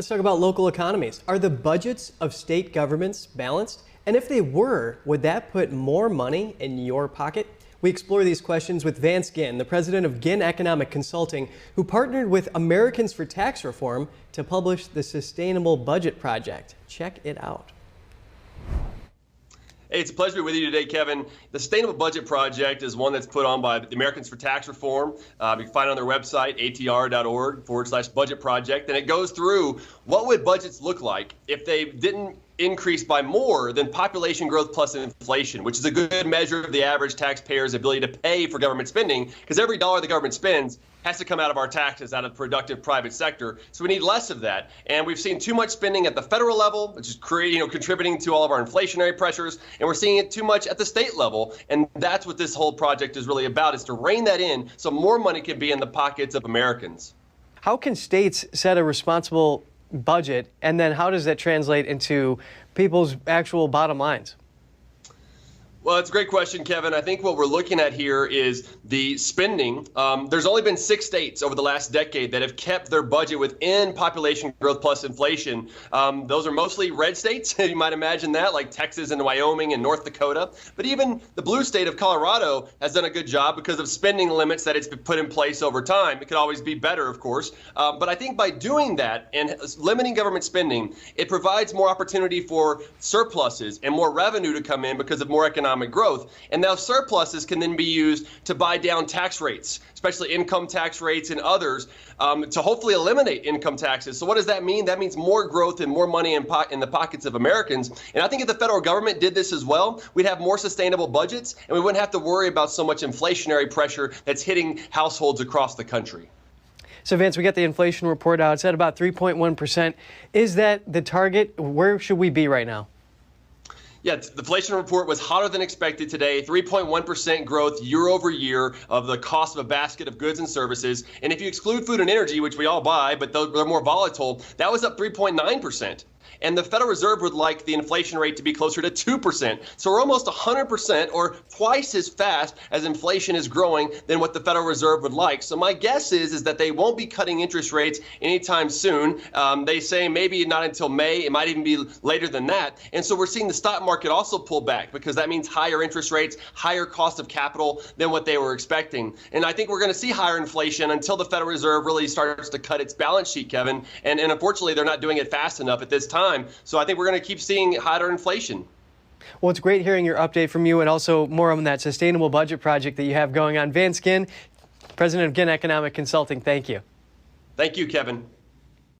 Let's talk about local economies. Are the budgets of state governments balanced? And if they were, would that put more money in your pocket? We explore these questions with Vance Ginn, the president of Ginn Economic Consulting, who partnered with Americans for Tax Reform to publish the Sustainable Budget Project. Check it out. Hey, it's a pleasure to be with you today, Kevin. The Sustainable Budget Project is one that's put on by the Americans for Tax Reform. You can find it on their website, atr.org/budget project. And it goes through what would budgets look like if they didn't increase by more than population growth plus inflation, which is a good measure of the average taxpayer's ability to pay for government spending, because every dollar the government spends has to come out of our taxes, out of the productive private sector. So we need less of that. And we've seen too much spending at the federal level, which is contributing to all of our inflationary pressures. And we're seeing it too much at the state level. And that's what this whole project is really about, is to rein that in so more money can be in the pockets of Americans. How can states set a responsible budget, and then how does that translate into people's actual bottom lines? Well, it's a great question, Kevin. I think what we're looking at here is the spending. There's only been 6 states over the last decade that have kept their budget within population growth plus inflation. Those are mostly red states, you might imagine that, like Texas and Wyoming and North Dakota. But even the blue state of Colorado has done a good job because of spending limits that it's put in place over time. It could always be better, of course. But I think by doing that and limiting government spending, it provides more opportunity for surpluses and more revenue to come in because of more economic growth. And those surpluses can then be used to buy down tax rates, especially income tax rates and others, to hopefully eliminate income taxes. So what does that mean? That means more growth and more money in the pockets of Americans. And I think if the federal government did this as well, we'd have more sustainable budgets, and we wouldn't have to worry about so much inflationary pressure that's hitting households across the country. So, Vance, we got the inflation report out. It's at about 3.1%. Is that the target? Where should we be right now? Yeah, the inflation report was hotter than expected today, 3.1% growth year over year of the cost of a basket of goods and services. And if you exclude food and energy, which we all buy, but they're more volatile, that was up 3.9%. And the Federal Reserve would like the inflation rate to be closer to 2%. So we're almost 100% or twice as fast as inflation is growing than what the Federal Reserve would like. So my guess is that they won't be cutting interest rates anytime soon. They say maybe not until May. It might even be later than that. And so we're seeing the stock market also pull back because that means higher interest rates, higher cost of capital than what they were expecting. And I think we're going to see higher inflation until the Federal Reserve really starts to cut its balance sheet, Kevin. And unfortunately, they're not doing it fast enough at this time. So I think we're going to keep seeing higher inflation. Well, it's great hearing your update from you and also more on that sustainable budget project that you have going on. Vance Ginn, president of Ginn Economic Consulting, thank you. Thank you, Kevin.